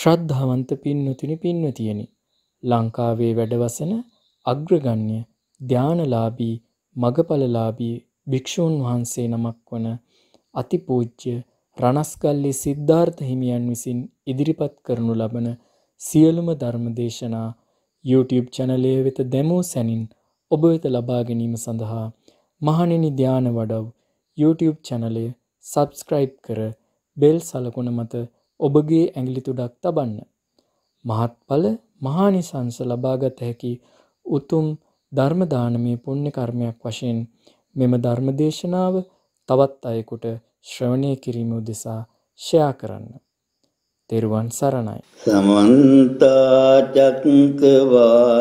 ශ්‍රද්ධාවන්ත පින්වතුනි පින්වතියනි, ලංකාවේ වැඩවසන අග්‍රගණ්‍ය ධානලාභී මගඵලලාභී භික්ෂූන් වහන්සේ නමක් වන අතිපූජ්‍ය රණස්ගල්ලේ සිද්ධාර්ථ හිමියන් විසින් ඉදිරිපත් කරනු ලබන සියලුම ධර්මදේශනා YouTube චැනලය වෙත දැමූ සැනින් ඔබ වෙත ලබා ගැනීම සඳහා මහණෙනි ධාන වඩව් YouTube චැනලය සබ්ස්ක්‍රයිබ් කර බෙල් සලකුණ මත ඔබගේ ඇඟිලි තුඩක් තබන්න. මහත්ඵල මහානිසංස ලබාගත හැකි උතුම් ධර්ම දානමය පුණ්‍ය කර්මයක් වශයෙන් මෙම ධර්ම දේශනාව තවත් අයෙකුට ශ්‍රවණය කිරීම උදෙසා ෂෙයා කරන්න. තෙරුවන් සරණයි. සමන්ත චක්කවාලීසු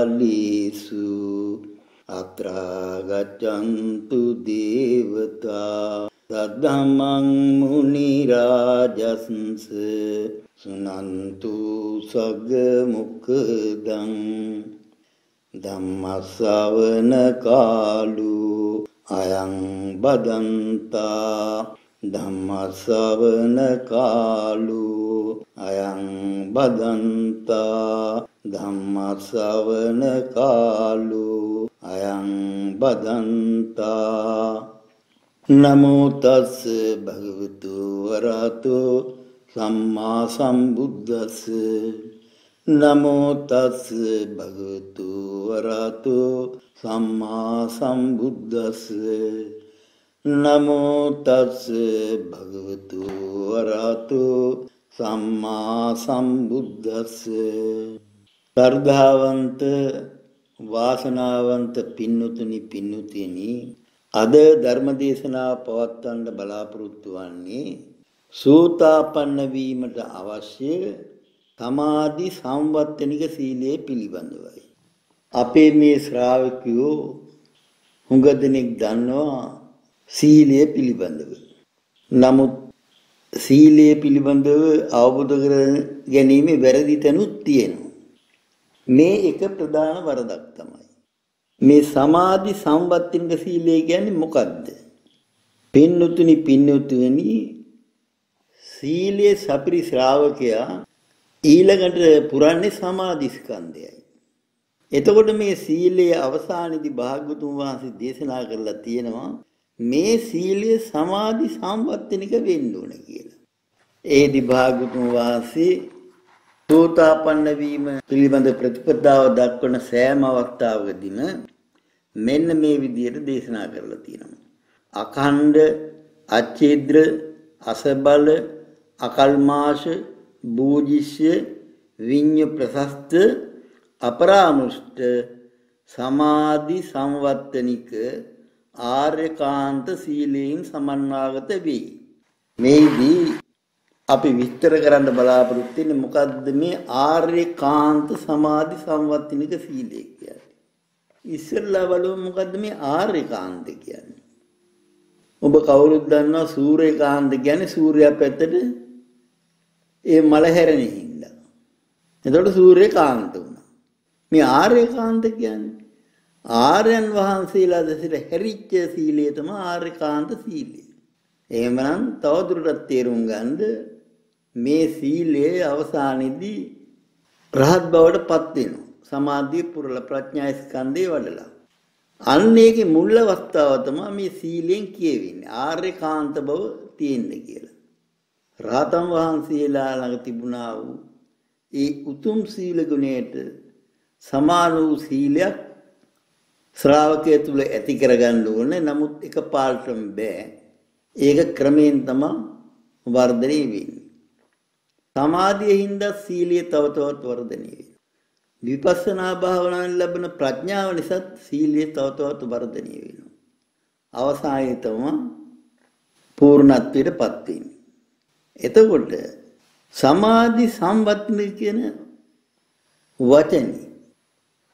අත්‍රා ගච්ඡන්තු දේවතා සද්ධම්මං මුනි රාජස්ස සුනන්තු සග්ග මුක්ඛදං ධම්ම ශ්‍රවණ කාලෝ අයං බදන්තා ධම්ම ශ්‍රවණ කාලෝ අයං බදන්තා ධම්ම ශ්‍රවණ කාලෝ අයං බදන්තා නමෝ තස් භගවතු වරහතෝ සම්මා සම්බුද්දස්ස නමෝ තස් භගවතු වරහතෝ සම්මා සම්බුද්දස්ස නමෝ තස් භගවතු වරහතෝ සම්මා සම්බුද්දස්ස. ශ්‍රද්ධාවන්ත වාසනාවන්ත පින්වතුනි පින්වතියනි, අද ධර්මදේශනාව පවත්වන්න බලාපොරොත්තු වන්නේ සෝතාපන්න වීමට අවශ්‍ය සමාධි සම්වත්තනික සීලය පිළිබඳවයි. අපේ මේ ශ්‍රාවකයෝ හුඟ දෙනෙක් දන්නවා සීලය පිළිබඳව. නමුත් සීලය පිළිබඳව අවබෝධ කර ගැනීම වැරදි තැනුත් තියෙනවා. මේ එක ප්‍රධාන වරදක් තමයි. මේ සමාධි සම්වත්තනික සීලය කියන්නේ මොකක්ද? පින්වතුනි පින්වතුනි, සීලයේ සපිරි ශ්‍රාවකයා ඊළඟට පුරන්නේ සමාධි ස්කන්ධයයි. එතකොට මේ සීලයේ අවසානයේදී භාග්‍යවතුන් වහන්සේ දේශනා කරලා තියෙනවා මේ සීලය සමාධි සම්වත්තනික වෙන්න ඕන කියලා. ඒදී භාග්‍යවතුන් වහන්සේ සෝතාපන්න වීම පිළිබඳ ප්‍රතිපදාව දක්වන සෑම අවස්ථාවකදීම මෙන්න මේ විදිහට දේශනා කරලා තියෙනවා. අඛණ්ඩ, අච්ඡේද්‍ර, අසබල, අකල්මාශ, බෝධිශ්‍ය, විඤ්ඤ ප්‍රශස්ත, අපරානුෂ්ඨ, සමාධි සංවත්තනික ආර්යකාන්ත සීලයෙන් සමන්වාගත වේ. මේදී අපි විස්තර කරන්න බලාපොරොත්තු වෙන්නේ මොකද්ද මේ ආර්යකාන්ත සමාධි සංවත්තනික සීලය කියන්නේ? ඉස්සෙල්ලා බලමු මොකද්ද මේ ආර්යකාන්ත කියන්නේ? ඔබ කවුරුත් දන්නවා සූර්යකාන්ත කියන්නේ සූර්යයා පැත්තට ඒ මල හැරෙන හින්දා. එතකොට සූර්යකාන්ත වුණා. මේ ආර්යකාන්ත කියන්නේ ආර්යයන් වහන්සේලා දැසිට හැරිච්ච සීලය තමයි ආර්යකාන්ත සීලය. එහෙමනම් තවදුරටත් තේරුම් ගන්න මේ සීලයේ අවසානයේදී රහත් බවට පත් වෙනවා. සමාධිය පුරලා ප්‍රඥා ස්කන්ධය වඩලා. අන්න ඒකේ මුල් අවස්ථාව තමයි මේ සීලෙන් කියවෙන්නේ ආර්යකාන්ත බව තියෙන්නේ කියලා. රහතන් වහන්සේලා ළඟ තිබුණා වූ ඒ උතුම් සීල ගුණයට සමාන වූ සීලයක් ශ්‍රාවකය තුල ඇති කරගන්න ඕනේ. නමුත් එකපාරටම බෑ. ඒක ක්‍රමයෙන් තමයි වර්ධනය වෙන්නේ. සමාධියින්ද සීලය තව තවත් වර්ධනය වෙනවා. විපස්සනා භාවනාවෙන් ලැබෙන ප්‍රඥාව නිසා සීලය තව තවත් වර්ධනය වෙනවා. අවසානයේ තමයි පූර්ණත්වයටපත් වෙන්නේ. එතකොට සමාධි සම්වත්තන කියන වචනේ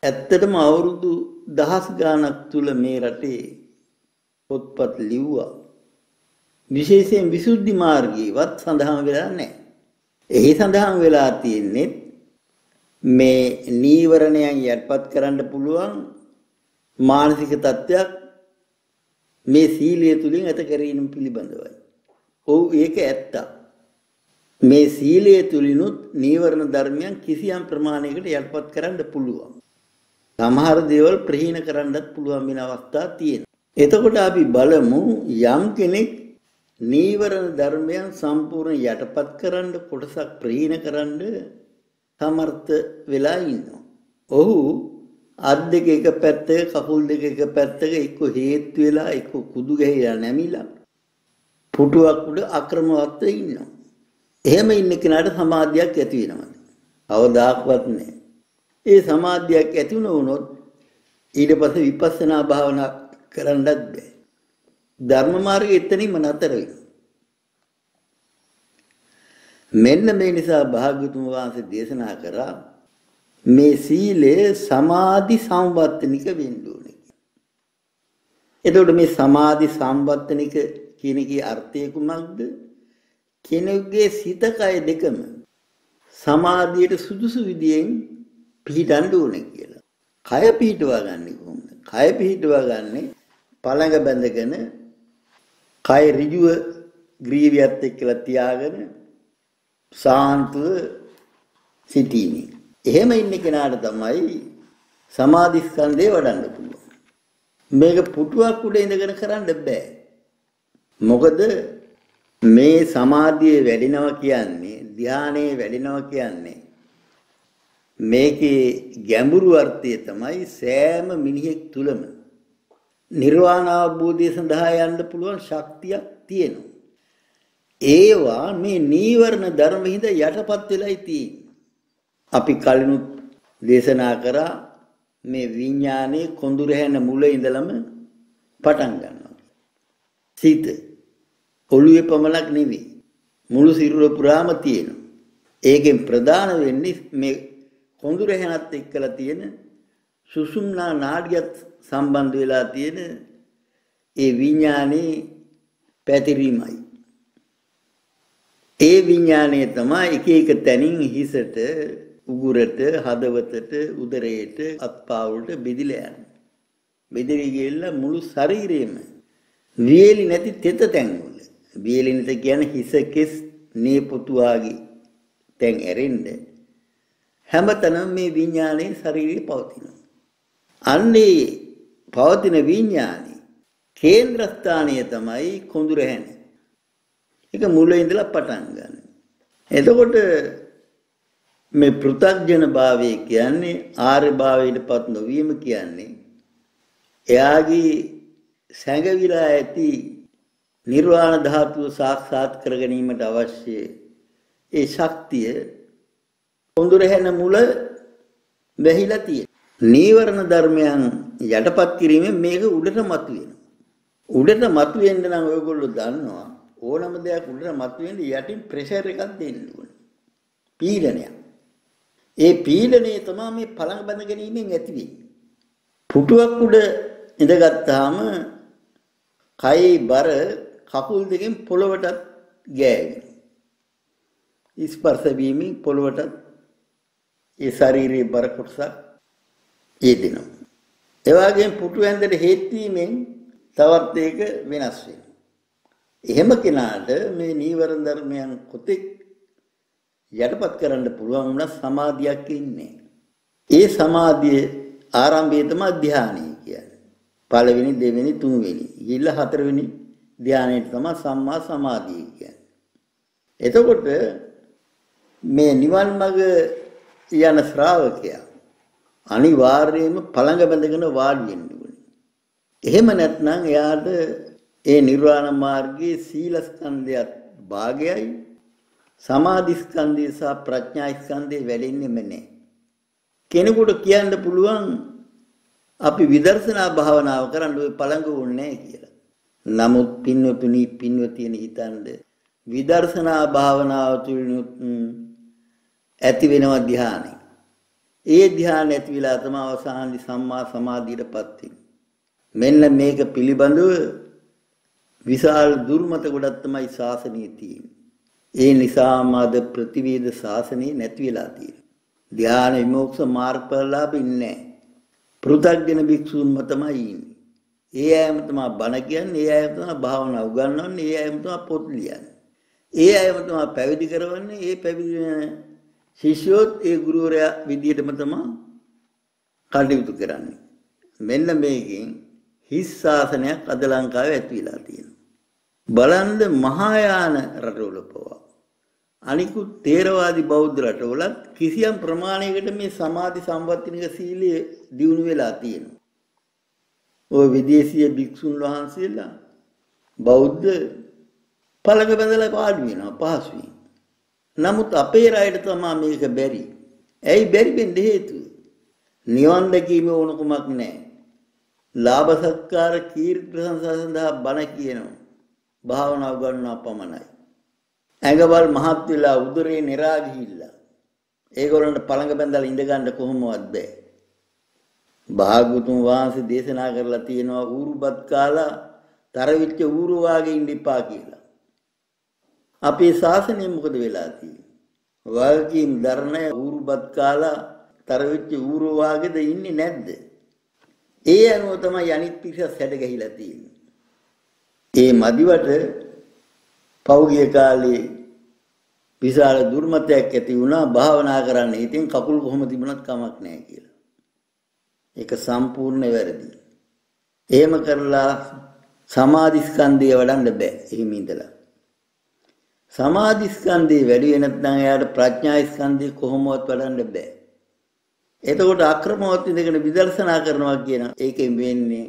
ඇත්තටම අවුරුදු දහස් ගාණක් තුල මේ රටේ පොත්පත් ලිව්වා. විශේෂයෙන් විසුද්ධි මාර්ගයේවත් සඳහන් වෙලා නැහැ. එහි සඳහන් වෙලා තියෙන්නේ මේ නීවරණයන් යටපත් කරන්න පුළුවන් මානසික තත්ත්වයක් මේ සීලය තුලින් ඇත කිරීම පිළිබඳවයි. ඔව් ඒක ඇත්ත. මේ සීලය තුලිනුත් නීවරණ ධර්මයන් කිසියම් ප්‍රමාණයකට යටපත් කරන්න පුළුවන්. සමහර දේවල් ප්‍රහීන කරන්නත් පුළුවන් වෙන අවස්ථා තියෙනවා. එතකොට අපි බලමු යම් කෙනෙක් නීවරණ ධර්මයන් සම්පූර්ණ යටපත් කරන්න කොටසක් ප්‍රහීන කරන්න සමර්ථ වෙලා ඉන්නවා. ඔහු අත් දෙක එක පැත්තක කකුල් දෙක එක පැත්තක එක්ක හේතු වෙලා එක්ක කුදු ගහලා නැමිලා පුටුවක් උඩ අක්‍රමවත්ව ඉන්නවා. එහෙම ඉන්න කෙනාට සමාධියක් ඇති වෙනවද? අවදාක්වත් නැහැ. ඒ සමාධියක් ඇති වුණොත් ඊට පස්සේ විපස්සනා භාවනා කරන්නත් බෑ. ධර්ම මාර්ගයේ එතනින්ම නතර වෙනවා. මෙන්න මේ නිසා භාග්‍යතුන් වහන්සේ දේශනා කරා මේ සීලය සමාධි සම්වර්ධනික වෙන්න ඕනේ. එතකොට මේ සමාධි සම්වර්ධනික කියන එකේ අර්ථය කුමක්ද? කෙනෙකුගේ සිත කය දෙකම සමාධියට සුදුසු විදියෙන් පිහිටන්න ඕනේ කියලා. කය පිහිටවා ගන්න කොහොමද? කය පිහිටවා ගන්නේ පළඟ බැඳගෙන කය ඍජුව ග්‍රීවියත් එක්කලා තියාගෙන සාන්තව සිටීමේ. එහෙම ඉන්න කෙනාට තමයි සමාධි ස්කන්ධය වඩන්න පුළුවන්. මේක පුටුවක් උඩ ඉඳගෙන කරන්න බෑ. මොකද මේ සමාධිය වැඩිනවා කියන්නේ ධානයේ වැඩිනවා කියන්නේ මේකේ ගැඹුරු අර්ථය තමයි සෑම මිනිහෙක් තුලම නිර්වාණ අවබෝධය සඳහා යන්න පුළුවන් ශක්තියක් තියෙනවා. ඒවා මේ නීවරණ ධර්ම හිඳ යටපත් වෙලයි තියෙන්නේ. අපි කලිනුත් දේශනා කරා මේ විඥානයේ කොඳුර හැන මුල ඉඳලම පටන් ගන්නවා. සිත ඔළුවේ පමණක් නෙවෙයි මුළු සිරුර පුරාම තියෙනවා. ඒකෙන් ප්‍රධාන වෙන්නේ මේ කොඳුර හැනත් එක්කලා තියෙන සුසුම්නා නාඩියත් සම්බන්ධ වෙලා තියෙන ඒ විඥානයේ පැතිරීමයි. ඒ විඥානය තමයි එක එක තැනින් හිසට උගුරට හදවතට උදරයට අත්පාවලට බෙදිලා යන්නේ. බෙදරි ගියලා මුළු ශරීරෙම වියලි නැති තෙත තැන් වල. වියලි නැති කියන්නේ හිස කෙස් නේපොතු ආගේ තැන් ඇරෙන්න හැමතැනම මේ විඥානයේ ශරීරයේ පවතිනවා. අන්නේ පවතින විඥානයේ කේන්ද්‍රස්ථානය තමයි කොඳුර හැන. ඒක මුල ඉඳලා පටන් ගන්න. එතකොට මේ පෘථග්ජන භාවය කියන්නේ ආර්ය භාවයටපත් නොවීම කියන්නේ එයාගේ සැඟවිලා ඇති නිර්වාණ ධාතුව සාක්ෂාත් කර ගැනීමට අවශ්‍ය ඒ ශක්තිය කොඳුර හැන මුල වැහිලා තියෙනවා. නීවරණ ධර්මයන් යටපත් කිරීමෙන් මේක උඩට මතුවෙනවා. උඩට මතුවෙන්න නම් ඔයගොල්ලෝ දන්නවා ඕනම දෙයක් උඩට මතුවෙන්න යටින් ප්‍රෙෂර් එකක් දෙන්න ඕනේ. පීඩනයක්. ඒ පීඩනය තමයි මේ පළඟ බඳ ගැනීමෙන් ඇති වෙන්නේ. පුටුවක් උඩ ඉඳගත්තාම කයි බර කකුල් දෙකෙන් පොළවටත් ගෑවෙනවා. ස්පර්ශ වීමෙන් පොළවටත් ඒ ශරීරයේ බර කොටසක් යෙදෙනවා. ඒ වගේම පුටු ඇඳට හේත් වීමෙන් තවත් ඒක වෙනස් වෙනවා. එහෙම කෙනාට මේ නීවරණ ධර්මයන් කොතෙක් යටපත් කරන්න පුළුවන් වුණා සමාධියක් ඉන්නේ. ඒ සමාධියේ ආරම්භය තමයි ධානය කියන්නේ. පළවෙනි, දෙවෙනි, තුන්වෙනි, ඊළ හතරවෙනි ධානයට තමයි සම්මා සමාධිය කියන්නේ. එතකොට මේ නිවන් මඟ යන ශ්‍රාවකයා අනිවාර්යයෙන්ම පළඟ බැඳගෙන වාඩි වෙන්න ඕනේ. එහෙම නැත්නම් එයාට ඒ නිර්වාණ මාර්ගයේ සීල ස්කන්ධයත් භාගයයි සමාධි ස්කන්ධය සහ ප්‍රඥා ස්කන්ධය වැඩෙන්නේම නැහැ. කෙනෙකුට කියන්න පුළුවන් අපි විදර්ශනා භාවනාව කරන්න ඔය පළඟ වුන්නේ නැහැ කියලා. නමුත් පින්වතුනි පින්වතියනි හිතන්න විදර්ශනා භාවනාව තුළිනුත් ඇති වෙනවා ධානය. ඒ ධානය ඇති වෙලා තමයි අවසානයේ සම්මා සමාධියටපත් වෙන්නේ. මෙන්න මේක පිළිබඳව විශාල දුර්මත ගොඩක් තමයි ශාසනයේ තියෙන්නේ. ඒ නිසාම අද ප්‍රතිවේද ශාසනය නැති වෙලා තියෙනවා. ධාන විමෝක්ෂ මාර්ගඵලලාභ ඉන්නේ නැහැ. පෘථග්ජන භික්ෂුන්ම තමයි ඉන්නේ. ඒ අයම තමයි බණ කියන්නේ, ඒ අයම තමයි භාවනා උගන්වන්නේ, ඒ අයම තමයි පොත් ලියන්නේ. ඒ අයම තමයි පැවිදි කරවන්නේ. ඒ පැවිදි ශිෂ්‍යෝත් ඒ ගුරුවරයා විදියටම තමයි කටයුතු කරන්නේ. මෙන්න මේකෙන් හිස් ශාසනයක් අද ලංකාවේ ඇති වෙලා තියෙනවා. බලන්න මහායාන රටවල පවා අනිකුත් තේරවාදී බෞද්ධ රටවලත් කිසියම් ප්‍රමාණයකට මේ සමාධි සම්වර්ධනික සීලය දියුණු වෙලා තියෙනවා. ඔය විදේශීය භික්ෂුන් වහන්සේලා බෞද්ධ පළඟ බඳලා පාඩු වෙනවා පහසුවෙන්. නමුත් අපේ රටට තමයි මේක බැරි. ඇයි බැරි වෙන්න හේතුව? නිවන් දැකීමේ ඕනකමක් නැහැ. ලාභ සත්කාර කීර්ති ප්‍රශංසා සඳහා බණ කියනවා. භාවනා කරනවා පමණයි. ඇඟවල් මහත් වෙලා උදරේ නිරා ගිහිල්ලා. ඒගොල්ලන්ට පළඟ බඳලා ඉඳ ගන්න කොහොමවත් බෑ. භාගතුන් වහන්සේ දේශනා කරලා තියෙනවා ඌරුබත් කාලා තරවිච්ච ඌරු වාගේ ඉන්න එපා කියලා. අපේ ශාසනය මොකද වෙලා තියෙන්නේ? වගකීම් ධර්ණය ඌරුබත් කාලා තරවිච්ච ඌරු වාගේද ඉන්නේ නැද්ද? ඒ අනුව තමයි අනිත් පිරිස සැඩ ගහිලා තියෙන්නේ. ඒ මදිවට පෞගිය කාලේ විශාල දුර්මතයක් ඇති වුණා භාවනා කරන්න. ඉතින් කකුල් කොහොම තිබුණත් කමක් නැහැ කියලා. ඒක සම්පූර්ණ වැරදි. එහෙම කරලා සමාධි ස්කන්ධය වඩන්න බෑ. එහෙම ඉඳලා. සමාධි ස්කන්ධය වැඩි වෙ නැත්නම් එයාට ප්‍රඥා ස්කන්ධය කොහොමවත් වඩන්න බෑ. එතකොට අක්‍රමවත් ඉඳගෙන විදර්ශනා කරනවා කියන ඒකෙන් වෙන්නේ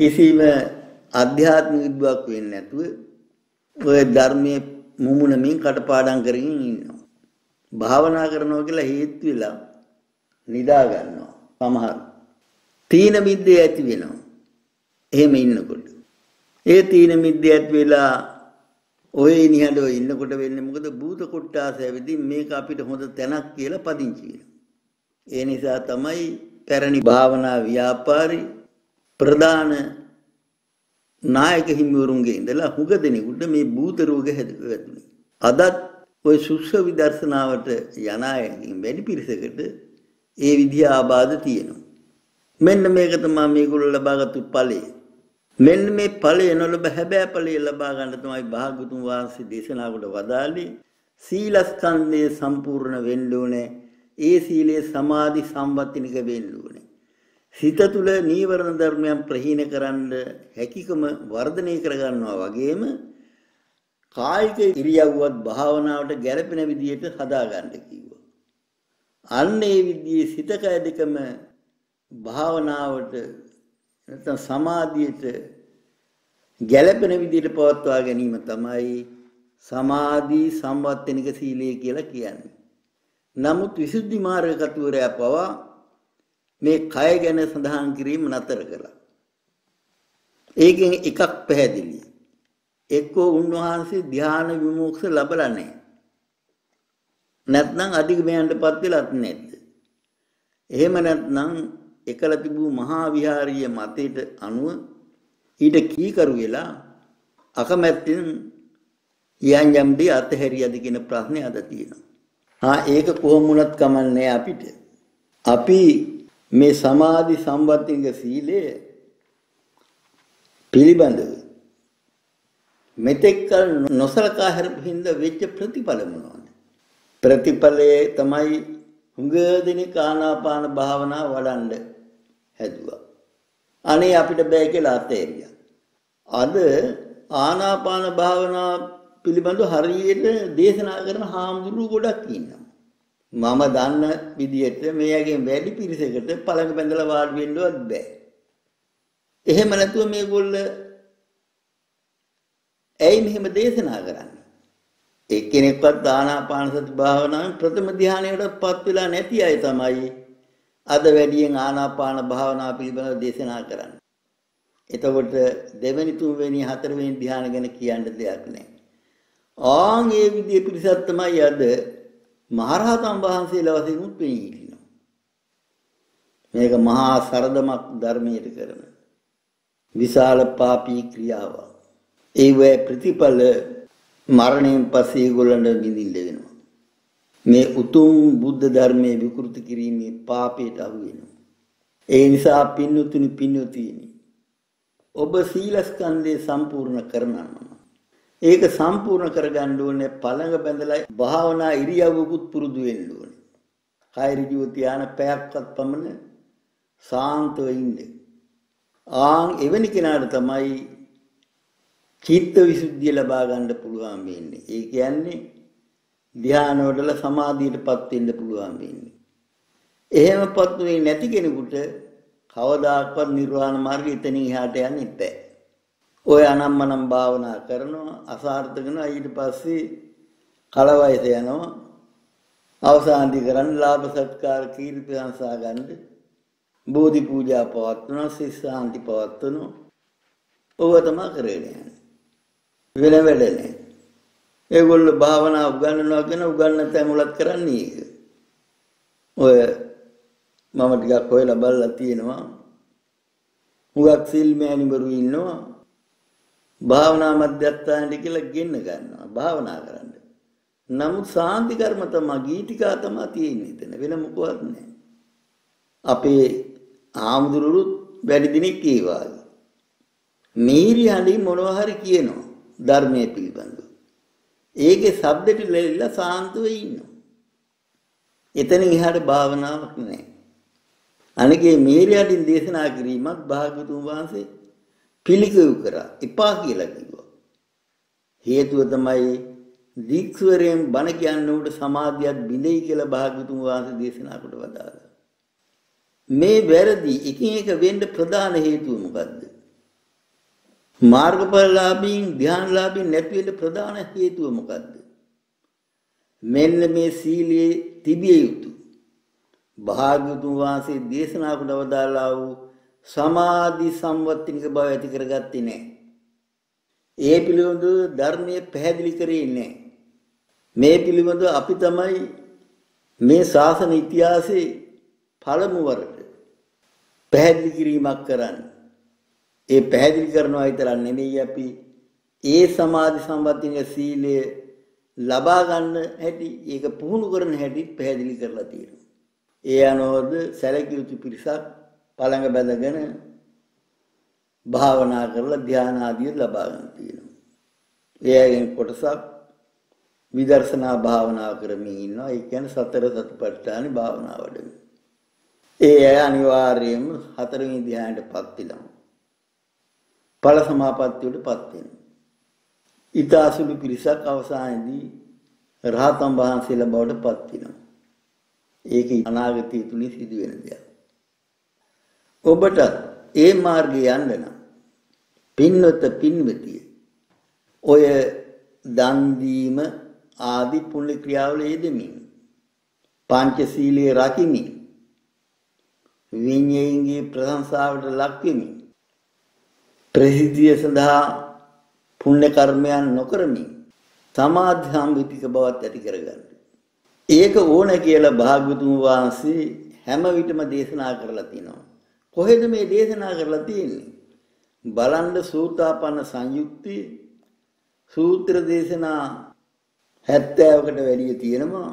කිසිම ආධ්‍යාත්මික විද්‍යාවක් වෙන්නේ නැතුව ඔය ධර්මයේ මුමුණමින් කටපාඩම් කරගෙන ඉන්නවා. භාවනා කරනවා කියලා හේතු වෙලා නිදා ගන්නවා. සමහර තීන මිද්දේ ඇති වෙනවා. එහෙම ඉන්නකොට ඒ තීන මිද්දේ ඇති වෙලා ඔය නිහඬව ඉන්නකොට වෙන්නේ මොකද? භූත කොට්ටාස ඇවිදින් මේක අපිට හොඳ තැනක් කියලා පදිංචි වෙනවා. ඒ නිසා තමයි පැරණි භාවනා ව්‍යාපාරි ප්‍රධාන නායක හිමිවරුන්ගේ ඉඳලා හුඟ දෙනෙකුට මේ භූත රෝග හැදුනේ. අදත් ওই සුස්ස විදර්ශනාවට යන අයගෙන් වැඩි පිරිසකට ඒ විදිහ ආබාධ තියෙනවා. මෙන්න මේක තමයි මේගොල්ලෝ ලබාගත්තු ඵලය. මෙන්න මේ ඵලය නොලබ හැබෑ ඵලය ලබා ගන්න තමයි භාගතුන් වහන්සේ දේශනා කොට වදාළේ සීලස්කන්ධය සම්පූර්ණ වෙන්න ඕනේ. ඒ සීලයේ සමාධි සම්වර්ධනික වෙන්න ඕනේ. සිත තුළ නීවරණ ධර්මයන් ප්‍රහීන කරන්න හැකියකම වර්ධනය කර ගන්නවා වගේම කායික ඉරියව්වත් භාවනාවට ගැළපෙන විදිහට හදා ගන්න කිව්වා. අන්න ඒ විදිහේ සිත කය දෙකම භාවනාවට නැත්නම් සමාධියට ගැළපෙන විදිහට පවත්වා ගැනීම තමයි සමාධි සම්වර්ධනික සීලය කියලා කියන්නේ. නමුත් විසුද්ධි මාර්ග කතුවරයා පවා මේ කය ගැන සඳහන් කිරීම නතර කළා. ඒකෙන් එකක් පැහැදිලි. එක්කෝ උන්වහන්සේ ධ්‍යාන විමුක්ත ලැබලා නැහැ. නැත්නම් අධිගමයන්ටපත් වෙලත් නැද්ද? එහෙම නැත්නම් එකල තිබූ මහා විහාරීය මතයට අනුව ඊට කීකරු වෙලා අකමැත්තෙන් යම් අතහැරියද කියන ප්‍රශ්නේ අද තියෙනවා. ඒක කොහොම වුණත් කමන්නේ අපිට. අපි මේ සමාධි සම්වර්ධනික සීලය පිළිබඳව මෙතෙක් කල නොසලකා හැරපු හින්දා වෙච්ච ප්‍රතිඵල මොනවද? ප්‍රතිඵලයේ තමයි හුඟ දෙනෙක් ආනාපාන භාවනා වඩන්න හැදුවා. අනේ අපිට බෑ කියලා අතේරියා. අද ආනාපාන භාවනා පිළිබඳව හරියට දේශනා කරන හාමුදුරුවෝ ගොඩක් ඉන්නවා. මම දන්න විදිහට මෙයාගෙන් වැඩි පිරිසකට පළඟ බැඳලා වාඩි වෙන්නවත් බෑ. එහෙම නැතුව මේගොල්ල ඇයි මෙහෙම දේශනා කරන්නේ? එක්කෙනෙක්වත් ආනාපාන සති භාවනාවෙන් ප්‍රථම ධානයටපත් වෙලා නැති අය තමයි අද වැඩියෙන් ආනාපාන භාවනාව පිළිබඳව දේශනා කරන්නේ. එතකොට දෙවෙනි තුන්වෙනි හතරවෙනි ධාන ගැන කියන්න දෙයක් නැහැ. ඒ විදිහේ පිරිසක් තමයි අද මහරහතන් වහන්සේලා වශයෙන් උත්පෙනී හිටිනවා. මේක මහා සරදමක් ධර්මයට කරන විශාල පාපී ක්‍රියාවක්. ඒ වේ ප්‍රතිඵල මරණයෙන් පස්සේ ඒගොල්ලන්ට විඳින්න වෙනවා. මේ උතුම් බුද්ධ ධර්මයේ විකෘති කිරීමේ පාපයට අහු වෙනවා. ඒ නිසා පින්වතුනි ඔබ සීලස්කන්ධය සම්පූර්ණ කරනවා. ඒක සම්පූර්ණ කරගන්න ඕනේ පළඟ බැඳලා භාවනා ඉරියව්වකුත් පුරුදු වෙන්න ඕනේ. කය ඍජුව තියාන පැයක්වත් පමණ සාන්තව ඉන්නේ. එවැනි කෙනාට තමයි චිත්ත විසුද්ධිය ලබා ගන්න පුළුවන් වෙන්නේ. ඒ කියන්නේ ධ්‍යාන වල සමාධියටපත් වෙන්න පුළුවන් වෙන්නේ. එහෙමපත් වෙන්නේ නැති කෙනෙකුට කවදාකවත් නිර්වාණ මාර්ගය එතනින් එහාට යන්නේ නැහැ. ඔය අනම්මනම් භාවනා කරනවා අසාර්ථක වෙනවා ඊට පස්සේ කලවයස යනවා අවසානදී කරන්නේ ලාභ සත්කාර කීර්ති ප්‍රශංසා ගන්න බෝධි පූජා පවත්වනවා ශිෂ්‍යාන්ති පවත්වනවා ඔව තමයි කරන්නේ වෙන වැඩ නැහැ. ඒගොල්ලෝ භාවනා උගන්වනවා කියන උගන්වන තැන් වලත් කරන්නේ ඒක. ඔය මම ටිකක් හොයලා බලලා තියෙනවා. හුඟක් සිල් මෑණිවරු ඉන්නවා. භාවනා මධ්‍යස්ථානට කියලා ගෙන්න ගන්නවා භාවනා කරන්න. නමුත් සාන්ති කර්ම තමයි ගීතිකා තමයි තියෙන්නේ එතන වෙන මොකවත් නැහැ. අපේ ආමුදුරුත් වැඩි දිනෙක ඒ වාගේ. මීරි හඬින් මොනවා හරි කියනවා ධර්මයේ පිළිබඳව. ඒකේ ශබ්දෙට ලෙල්ලා සාන්තව ඉන්නවා. එතනින් එහාට භාවනාවක් නැහැ. අනිකේ මීරි හඬින් දේශනා කිරීමත් භාග්‍යවතුන් වහන්සේ පිළිකෙව් කරා එපා කියලා කිව්වා. හේතුව තමයි දීක්ෂවරයෙන් බණ කියන්න උඩ සමාධියක් බිඳෙයි කියලා භාග්‍යවතුන් වහන්සේ දේශනා කොට වදාළා. මේ වැරදි එකින් එක වෙන්න ප්‍රධාන හේතුව මොකද්ද? මාර්ගඵලලාභීන් ධ්‍යානලාභීන් නැති වෙන්න ප්‍රධාන හේතුව මොකද්ද? මෙන්න මේ සීලයේ තිබිය යුතු භාග්‍යවතුන් වහන්සේ දේශනා කොට වදාළා වූ සමාධි සම්වත්තිනික බව ඇති කරගත්තේ නැහැ. ඒ පිළිබඳව ධර්මයේ පැහැදිලි කරේ නැහැ. මේ පිළිබඳව අපි තමයි මේ ශාසන ඉතිහාසයේ පළමු වරට පැහැදිලි කිරීමක් කරන්නේ. ඒ පැහැදිලි කරනවා විතර නෙමෙයි අපි ඒ සමාධි සම්වත්තිනික සීලය ලබා ගන්න හැටි ඒක පුහුණු කරන හැටි පැහැදිලි කරලා තියෙනවා. ඒ අනුවද සැලකිය යුතු පිරිසක් පළඟ බැඳගෙන භාවනා කරලා ධ්‍යාන ආදිය ලබා ගන්න තියෙනවා. එයාගෙන් කොටසක් විදර්ශනා භාවනා කරමින් ඉන්නවා. ඒ කියන්නේ සතර සතිපට්ඨාන භාවනා වඩමින්. ඒ අය අනිවාර්යයෙන්ම හතරවෙනි ධ්‍යානයටපත් වෙනවා. ඵල සමාපත්තියටපත් වෙනවා. ඊතාසුළු පිරිසක් අවසානයේදී රහතන් වහන්සේලා බවට පත් වෙනවා. ඒක අනාගතයේ තුලින් සිදු වෙන දෙයක්. ඔබට ඒ මාර්ගයේ යන්න නම් පින්වත පින්වතිය ඔය දන් දීම ආදී පුණ්‍ය ක්‍රියාවල යෙදෙමින් පංචශීලයේ රකිමින් විඤ්ඤාණයේ ප්‍රශංසාවට ලක් වෙමින් ප්‍රසිද්ධිය සඳහා පුණ්‍ය කර්මයන් නොකරමින් සමාධි සම්පූර්ණික බවත් ඇති කරගන්න. ඒක ඕන කියලා භාග්‍යවතුන් වහන්සේ හැම විටම දේශනා කරලා තිනවා. කොහෙද මේ දේශනා කරලා තියෙන්නේ? බලන්න සූතාපන්න සංයුක්තිය සූත්‍ර දේශනා 70කට වැඩිය තියෙනවා.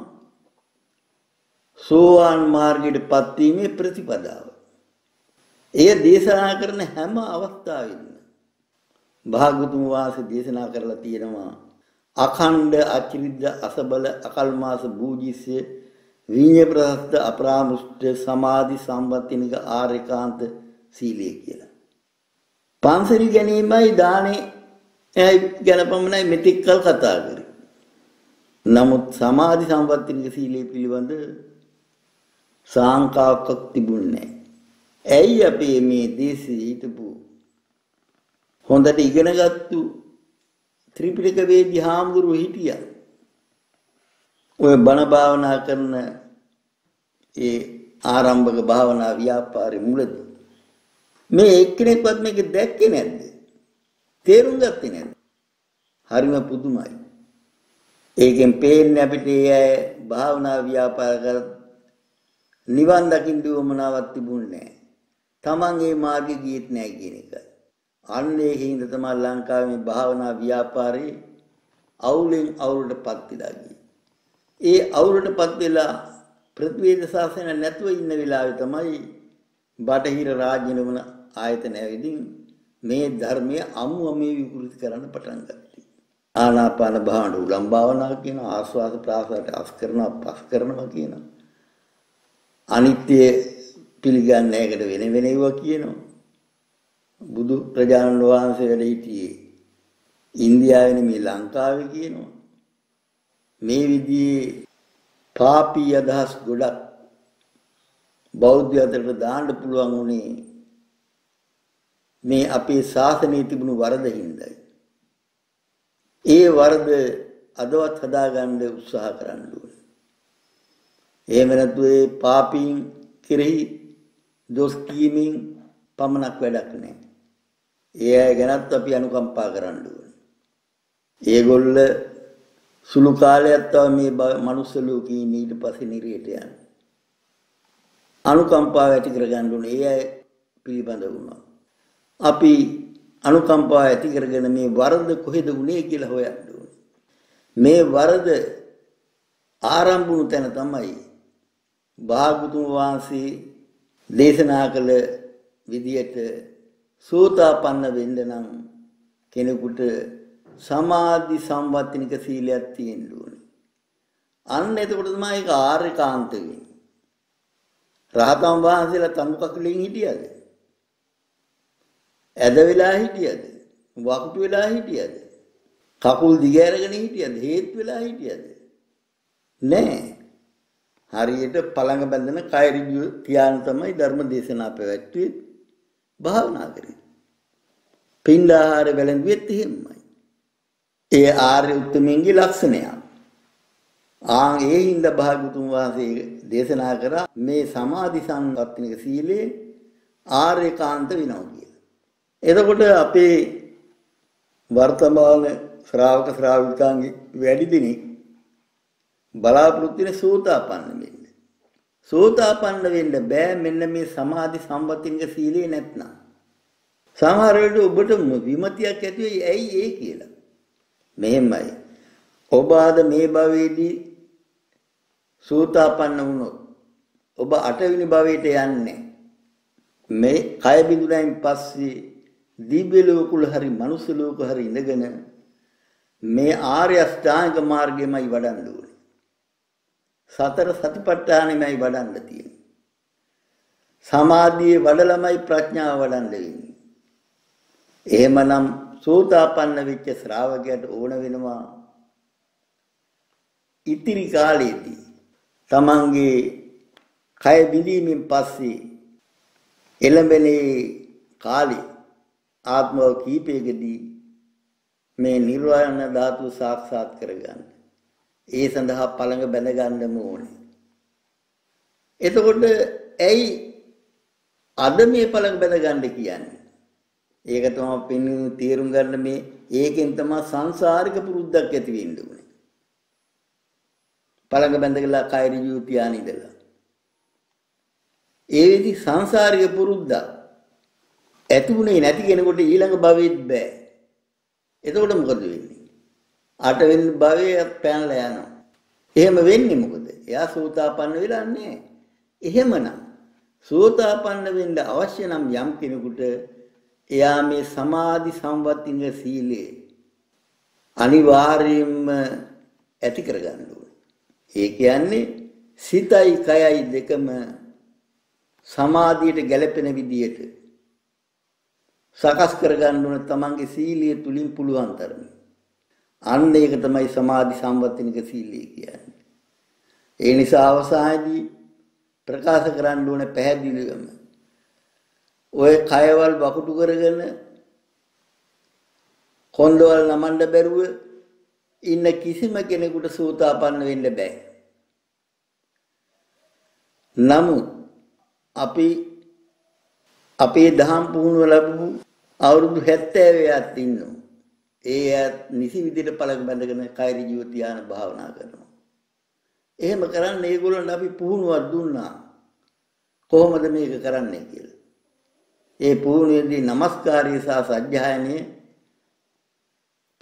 සෝවාන් මාර්ගයටපත් වීමේ ප්‍රතිපදාව. එය දේශනා කරන හැම අවස්ථාවෙම භාග්‍යවතුන් වහන්සේ දේශනා කරලා තියෙනවා අඛණ්ඩ අචිරිද්ද අසබල අකල්මාස බූජිස්ය විඤ්ඤා ප්‍රහස්ත අපරාමුෂ්ඨ සමාධි සම්පත්තිනික ආරේකාන්ත සීලය කියලා. පන්සල් ගැනීමයි දානේ ගැන පමණයි මෙතෙක් කල් කතා කරේ. නමුත් සමාධි සම්පත්තිනික සීලය පිළිබඳ සාංකාවක් තිබුණේ නැහැ. ඇයි අපි මේ දේශේ හිටපු හොඳට ඉගෙනගත්තු ත්‍රිපිටක වේදී හාමුදුරුවෝ හිටියා. ඔය බණ භාවනා කරන ඒ ආරම්භක භාවනා ව්‍යාපාරේ මුලදී මේ එක්කෙනෙක්වත් මේක දැක්කේ නැද්ද? තේරුම් ගත්තේ නැද්ද? හරිම පුදුමයි. ඒකෙන් පේන්නේ අපිට ඒ භාවනා ව්‍යාපාර කර නිවන් දකින්න උවමනාවක් තිබුණේ නැහැ. Taman ඒ මාර්ගෙ ගියෙත් නැහැ කියන එකයි. අන්න ඒකින්ද තමයි ලංකාවේ භාවනා ව්‍යාපාරේ අවුලෙන් අවුලටපත් වෙලා ගියේ. ඒ අවුලටපත් වෙලා ප්‍රතිවේද ශාසනය නැතුව ඉන්න වෙලාවේ තමයි බටහිර රාජ්‍ය නමන ආයතන ඇවිදින් මේ ධර්මය අමු අමේ විකෘති කරන්න පටන් ගත්තේ. ආනාපාන භාවන උලම් භාවනාව කියන ආස්වාද ප්‍රාසාරට අස් කරනවා පස් කරනවා කියන අනිත්‍ය පිළිගන්නේ ඒකට වෙන වෙන ඒවා කියනවා. බුදු ප්‍රජානන් වහන්සේ වැඩ සිටියේ ඉන්දියාවේ නෙමෙයි ලංකාවේ කියනවා. මේ විදිහේ පාපී අදහස් ගොඩක් බෞද්ධ අතරට දාන්න පුළුවන් උනේ මේ අපේ ශාසනයේ තිබුණු වරද හින්දායි. ඒ වරද අදවත් හදාගන්න උත්සාහ කරන්න ඕනේ. එහෙම නැත්නම් ඒ පාපීන් කෙරෙහි දොස් කීමෙන් පමණක් වැඩක් නැහැ. ඒ අය ගැනත් අපි අනුකම්පා කරන්න ඕනේ. ඒගොල්ල සුළු කාලයක් තව මේ මනුස්ස ලෝකේ ඉන්න ඊට පස්සේ නිරයට යන. අනුකම්පාව ඇති කරගන්න ඕනේ. ඒ අය පිළිබඳ වුණා. අපි අනුකම්පාව ඇති කරගෙන මේ වරද කොහෙද වුනේ කියලා හොයන්න ඕනේ. මේ වරද ආරම්භ වුණු තැන තමයි භාගතුන් වහන්සේ දේශනා කළ විදියට සෝතාපන්න වෙන්න නම් කෙනෙකුට සමාධි සම්වත්තිනික සීලයක් තියෙන්න ඕනේ. අන්න එතකොට තමයි ඒක ආර්යකාන්ත වෙන්නේ. රහතන් වහන්සේලා තඹු කකුලෙන් හිටියද? ඇද වෙලා හිටියද? වකුටු වෙලා හිටියද? කකුල් දිග ඇරගෙන හිටියද? හේත් වෙලා හිටියද? නෑ. හරියට පළඟ බැඳගෙන කය ඍජු තියාන තමයි ධර්ම දේශනා පැවැත්වුවේ භාවනා කරේ. පින්ඩාහාර වැළඳුවෙත් එහෙමයි. ඒ ආර්ය උත්තමයන්ගේ ලක්ෂණය. ඒ හින්දා භාගතුන් වහන්සේ දේශනා කරා මේ සමාධි සංවත්තිනික සීලේ ආර්යකාන්ත වෙනවා කියලා. එතකොට අපේ වර්තමාන ශ්‍රාවක ශ්‍රාවිකාන්ගේ වැඩි දිනෙක බලාපොරොත්තු වෙන සෝතාපන්න වෙන්න. සෝතාපන්න වෙන්න බෑ මෙන්න මේ සමාධි සම්පත්තිනික සීලේ නැත්නම්. සමහර වෙලට ඔබට විමතියක් ඇති වෙයි ඇයි ඒ කියලා. මෙහෙමයි. ඔබ ආද මේ භවයේදී සෝතාපන්න වුණොත් ඔබ 8 වෙනි භවයට යන්නේ. මේ කය බිඳුනයින් පස්සේ දිව්‍ය ලෝකුල හරි මනුස්ස ලෝක හරි ඉඳගෙන මේ ආර්ය අෂ්ටාංග මාර්ගයමයි වඩන්න ඕනේ. සතර සතිපට්ඨානෙමයි වඩන්න තියෙන්නේ. සමාධියේ වඩලමයි ප්‍රඥාව වඩන්න වෙන්නේ. එහෙමනම් සෝතාපන්න වෙච්ච ශ්‍රාවකයාට ඕන වෙනවා ඉතිරි කාලයේදී තමන්ගේ කය බිඳීමෙන් පස්සේ එළඹෙන කාලේ ආත්මව කීපයකදී මේ නිර්වාණ ධාතු සාක්ෂාත් කරගන්න. ඒ සඳහා පළඟ බැඳ ගන්නම ඕනේ. එතකොට ඇයි අද මේ පළඟ බැඳ ගන්න කියන්නේ? ඒක තමයි පින්නු තේරුම් ගන්න මේ ඒකෙන් තමයි සංසාරික පුරුද්දක් ඇති වෙන්න ඕනේ. පළඟ බැඳගලා කය ඍජු තියාන ඉඳලා. ඒ විදි සංසාරික පුරුද්දක් ඇතුුනේ නැති කෙනෙකුට ඊළඟ භවෙත් බෑ. එතකොට මොකද වෙන්නේ? 8 වෙනි භවයේ පැනලා යනවා. එහෙම වෙන්නේ මොකද? එයා සෝතාපන්න වෙලා නැහැ. එහෙමනම් සෝතාපන්න වෙන්න අවශ්‍ය නම් යම් කෙනෙකුට එයා මේ සමාධි සම්වත්තිනික සීලය අනිවාර්යයෙන්ම ඇති කරගන්න ඕනේ. ඒ කියන්නේ සිතයි කයයි දෙකම සමාධියට ගැලපෙන විදියට සකස් කරගන්න ඕන තමන්ගේ සීලය තුලින් පුළුවන් තරම. අන්න ඒක තමයි සමාධි සම්වත්තිනික සීලය කියන්නේ. ඒ නිසා අවසානයේදී ප්‍රකාශ කරන්න ඕනේ පැහැදිලිවම ඔය කයවල් වකුටු කරගෙන කොන්දවල් නමන්න බැරුව ඉන්න කිසිම කෙනෙකුට සෝතාපන්න වෙන්න බෑ. නමුත් අපි අපේ දහම් පුහුණුව ලැබුණු අවුරුදු 70ක් ඉන්නවා. ඒ නිසි විදිහට පළඟ බැඳගෙන කය ඍජුව තියාන භාවනා කරනවා. එහෙම කරන්න ඒගොල්ලන්ට අපි පුහුණුවක් දුන්නා. කොහොමද මේක කරන්නේ කියලා. ඒ පුහුණුවේදී নমස්කාරය සහ සජ්ජායනය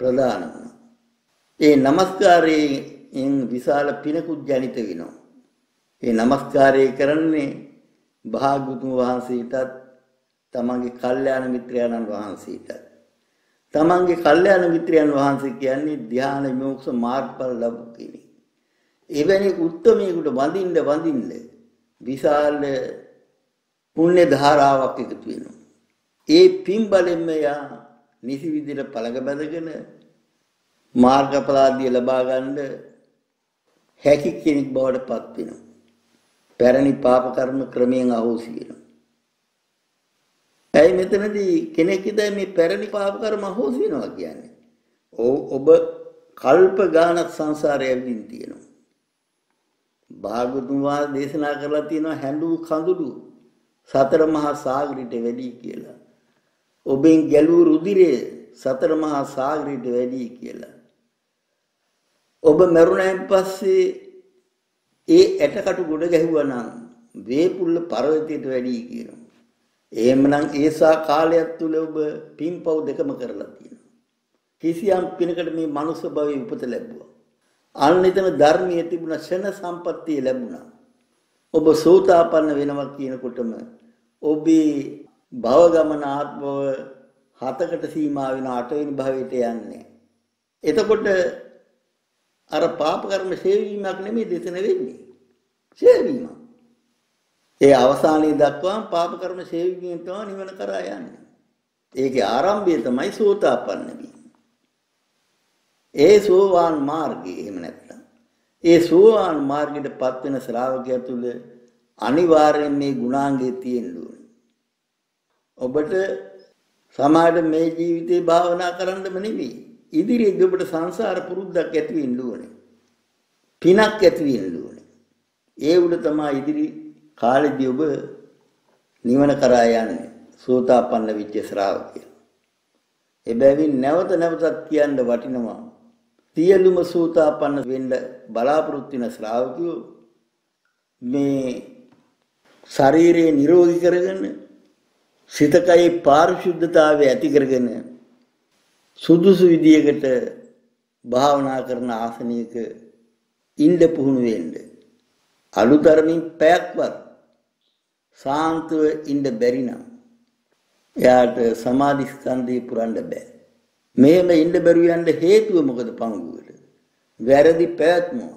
ප්‍රධාන වුණා. ඒ নমස්කාරයෙන් විශාල පිනකුත් ජනිත වෙනවා. ඒ নমස්කාරය කරන්නේ භාග්‍යවතුන් වහන්සේටත් තමන්ගේ කල්යාණ මිත්‍රයන්න් වහන්සේටත් තමන්ගේ කල්යාණ මිත්‍රයන් වහන්සේ කියන්නේ ධ්‍යාන විමුක්ත මාර්ගඵල ලැබු කෙනෙක්. එවැනි උත්තමයෙකුට වඳින්න විශාල පුණ්‍ය ධාරාවක් එකතු වෙනවා. ඒ පින් බලෙන්ම යා නිසි විදිහට පළඟ බැඳගෙන මාර්ගඵලාදිය ලබා ගන්න හැකි කෙනෙක් බවට පත් වෙනවා. පැරණි පාප කර්ම ක්‍රමයෙන් අහෝසි වෙනවා. ඇයි මෙතනදී කෙනෙක් හිතයි මේ පැරණි පාප කර්ම අහෝසි වෙනවා කියන්නේ? ඔබ කල්ප ගානක් සංසාරයේ ඇවිදින් තියෙනවා. භාගතුන් වහන්සේ දේශනා කරලා තියෙනවා හැඬු කඳුළු සතර මහා සාගරයට වැඩි කියලා. ඔබෙන් ගැලූ රුධිරය සතර මහා සාගරයට වැඩි කියලා. ඔබ මරුණයින් පස්සේ ඒ ඇටකටු ගොඩ ගැහුවා නම් වේපුල්ල පර්වතයට වැඩි කියනවා. එහෙමනම් ඒසා කාලයක් තුල ඔබ පින්පව් දෙකම කරලා තියෙනවා. කිසියම් පිනකට මේ මනුස්ස භවයේ උපත ලැබුවා. අන්න එතන ධර්මයේ තිබුණ ෂණ සම්පත්තිය ලැබුණා. ඔබ සෝතාපන්න වෙනවා කියනකොටම ඔබේ භව ගමන ආත්මව 7කට සීමා වෙන 8 වෙනි භවයට යන්නේ. එතකොට අර පාප කර්ම ශේවීමක් නෙමෙයි දෙතන වෙන්නේ. ශේවීම. ඒ අවසානයේ දක්වාම පාප කර්ම ශේවීමෙන් තමයි නිවන කරා යන්නේ. ඒකේ ආරම්භය තමයි සෝතාපන්න වීම. ඒ සෝවාන් මාර්ගය එහෙම නැත්නම් ඒ සෝවාන් මාර්ගයටපත් වෙන ශ්‍රාවකයා තුල අනිවාර්යෙන් මේ ගුණාංගය තියෙන්න ඕනේ. ඔබට සමාජ මේ ජීවිතේ භාවනා කරන්නම නෙමෙයි ඉදිරියේ ඔබට සංසාර පුරුද්දක් ඇති වෙන්න ඕනේ. පිනක් ඇති වෙන්න ඕනේ. ඒ උඩ තමයි ඉදිරි කාලෙදී ඔබ නිවන කරා යන්නේ. සෝතාපන්න විච්ච ශ්‍රාවකයා. එබැවින් නැවත නැවතත් කියන්න වටිනවා. සියලුම සෝතාපන්න වෙන්න බලාපොරොත්තු වෙන ශ්‍රාවකයෝ මේ ශරීරය නිරෝගී කරගෙන සිතකයේ පාරිශුද්ධතාවය ඇති කරගෙන සුදුසු විදියකට භාවනා කරන ආසනයක ඉන්න පුහුණු වෙන්න. අලුතරමින් පැයක්වත් සාන්තව ඉන්න බැරි නම් එයාට සමාධි ස්කන්ධය පුරන්න බෑ. මෙහෙම ඉන්න බැරුව යන්න හේතුව මොකද පංගුවට? වැරදි පැවැත්මක්.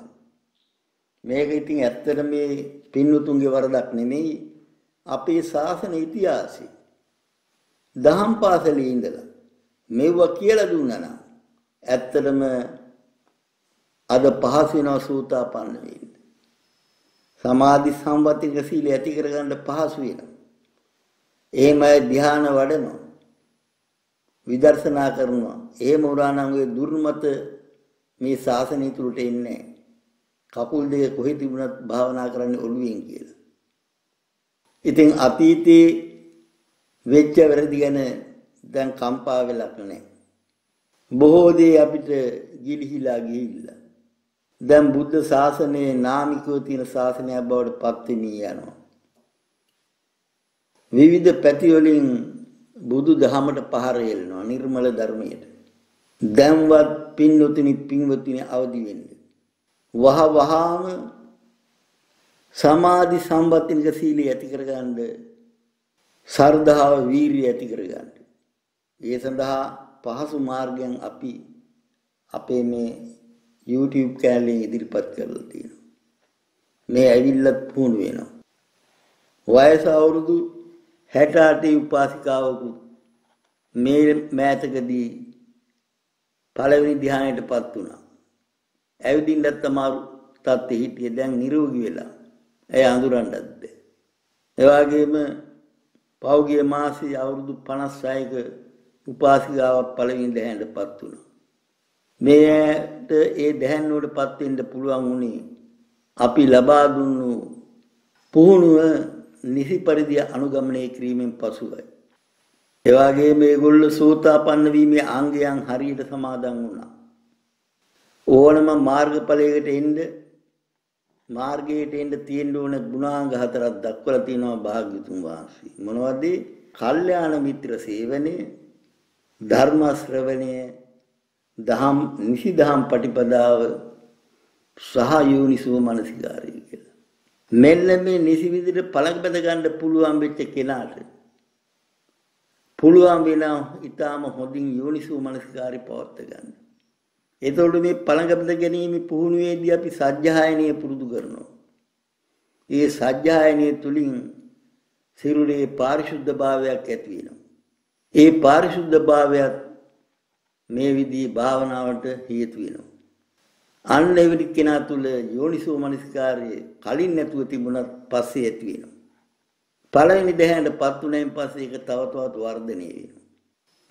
මේක ඉතින් ඇත්තට මේ පින්වුතුන්ගේ වරදක් නෙමෙයි අපේ ශාසන ඉතිහාසය. දහම් පාසලේ ඉඳලා මෙව්ව කියලා දුන්නා නම් ඇත්තටම අද පහසු වෙනවා සූතාපන්න වෙන්න. සමාධි සම්පත්තික සීල ඇති කරගන්න පහසු වෙනවා. එහෙමයි ධ්‍යාන වඩනවා. විදර්ශනා කරනවා. එහෙම උරානම් ඔය දුර්මත මේ ශාසනය තුලට එන්නේ කකුල් දෙක කොහෙ තිබුණත් භාවනා කරන්නේ ඔළුවෙන් කියලා. ඉතින් අතීතේ වෙච්ච වැරදි ගැන දැන් කම්පා වෙලා නැහැ. බොහෝ දේ අපිට ගිලිහිලා ගිහිල්ලා. දැන් බුද්ධ ශාසනයේ නාමිකව තියෙන ශාසනයක් බවට පත් වෙමී යනවා. විවිධ පැති වලින් බුදු දහමට පහර එල්ලනවා නිර්මල ධර්මයට. දැන්වත් පින්වතුනි අවදි වෙන්න. වහවහාම සමාධි සම්පත්තිනික සීලය ඇති කරගන්න ශ්‍රද්ධාව වීරිය ඇති කරගන්න. ඒ සඳහා පහසු මාර්ගයන් අපි අපේ මේ YouTube channel ඉදිරිපත් කරලා තියෙනවා. මේ ඇවිල්ලත් පුහුණු වෙනවා. වයස අවුරුදු 68 උපාසිකාවකු මේ මෑතකදී පළවෙනි ධ්‍යානයටපත් වුණා. ඇවිදින්නත් අමාරු තත්ත්වෙ හිටියේ දැන් නිරෝගී වෙලා. එය අඳුරන්නත් බැහැ. ඒ වගේම පෞගිය මාසයේ අවුරුදු 56ක උපාසිකාවක් පළවෙනි ධ්‍යානයටපත් වුණා. මේට ඒ ධ්‍යාන වලටපත් වෙන්න පුළුවන් වුණේ අපි ලබා දුන්නු පුහුණුව නිසි පරිදි අනුගමනය කිරීමෙන් පසුයි. ඒ වගේම මේගොල්ලෝ සෝතාපන්න වීමේ අංගයන් හරියට සමාදන් වුණා. ඕනම මාර්ගඵලයකට එන්න තියෙන්න ඕන ගුණාංග 4ක් දක්වලා තියෙනවා භාග්‍යතුන් වහන්සේ. මොනවද? කල්යාණ මිත්‍ර සේවනය, ධර්ම ශ්‍රවණය, දහම් නිසි දහම් පටිපදාව සහ යෝනිසෝ මනසිකාරය කියලා. මෙන්න මේ නිසි විදිහට පළක් බඳ ගන්න පුළුවන් වෙච්ච කෙනාට පුළුවන් වෙනවා ඊටාම හොඳින් යෝනිසෝ මනසිකාරය පවත්වා ගන්න. එතකොට මේ පළඟබඳ ගැනීම පුහුණුවේදී අපි සජ්ජායනීය පුරුදු කරනවා. ඒ සජ්ජායනීය තුලින් සිරුරේ පාරිශුද්ධභාවයක් ඇති වෙනවා. ඒ පාරිශුද්ධභාවයත් මේ විදිහේ භාවනාවට හේතු වෙනවා. අන්න එවිට කෙනා තුල යෝනිසෝ මනසිකාරයේ කලින් නැතුව තිබුණත් පස්සේ ඇති වෙනවා. පළවෙනි දැහැඳපත් උනයින් පස්සේ ඒක තව තවත් වර්ධනය වෙනවා.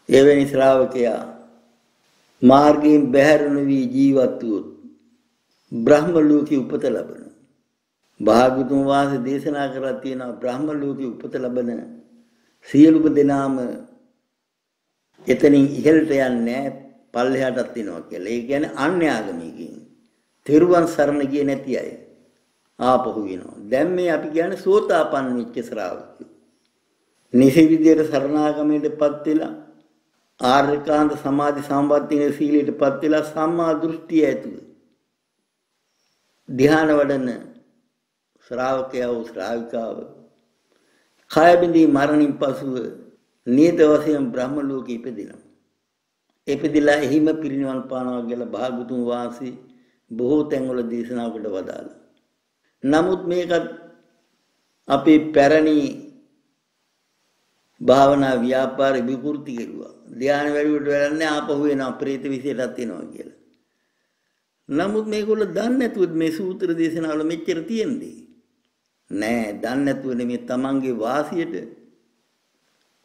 එවැනි ශ්‍රාවකයා මාර්ගයෙන් බැහැරුණු වී ජීවත් වූත් බ්‍රහ්ම ලෝකේ උපත ලබනවා. භාගතුන් වහන්සේ දේශනා කරලා තියෙනවා බ්‍රහ්ම ලෝකේ උපත ලබන සියලුම දෙනාම එතනින් ඉහළට යන්නේ පල්ලෙහාටත් එනවා කියලා. ඒ කියන්නේ අන්‍යාගමිකයින්. තෙරුවන් සරණ ගියේ නැති අය ආපහු වෙනවා. දැන් මේ අපි කියන්නේ සෝතාපන්න වෙච්ච ශ්‍රාවකයෝ. නිසි විදියට සරණාගමයටපත් වෙලා ආර්යකාන්ත සමාධි සම්පත්තියේ සීලයටපත් වෙලා සම්මා දෘෂ්ටිය ඇතුව ධ්‍යාන වඩන ශ්‍රාවකයා වූ ශ්‍රාවිකාව කය බිඳී මරණින් පසුව නියත වශයෙන් බ්‍රහ්ම ලෝකෙ ඉපදිනවා. ඉපදිලා එහිම පිරිනිවන් පානවා කියලා භාගතුන් වහන්සේ බොහෝ තැන්වල දේශනා කොට වදාළා. නමුත් මේකත් අපේ පැරණි භාවනා ව්‍යාපාර විකෘති කෙරුවා. ධ්‍යාන වැඩිවට වැඩන්නේ ආපහු වෙනවා ප්‍රේත විශේෂයටත් එනවා කියලා. නමුත් මේගොල්ලෝ දන්නේ නැතුව මේ සූත්‍ර දේශනාවල මෙච්චර තියෙන්නේ. නෑ දන්නේ නැතුව නෙමෙයි තමන්ගේ වාසියට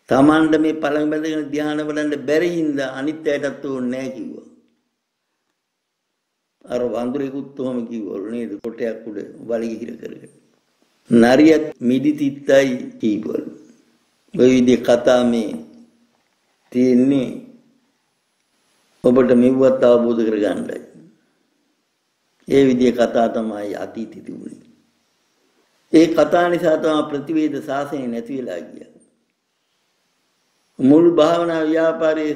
තමන්ට මේ පළඟ බැඳගෙන ධ්‍යාන වඩන්න බැරි හින්දා අනිත් අයටත් ඕනේ නෑ කිව්වා. අර වඳුරෙකුත් උවම කිව්වලු නේද කොටයක් උඩ වලිග හිර කරගෙන. නරියත් මිදිතිත්තයි කිව්වලු. ඔය විදිහේ කතා මේ තියෙන්නේ ඔබට මෙව්වත් අවබෝධ කරගන්නයි. ඒ විදිහේ කතා තමයි අතීතේ තිබුණේ. ඒ කතා නිසා තමයි ප්‍රතිවේද සාසනය නැති වෙලා ගියා. මුල් භාවනා ව්‍යාපාරයේ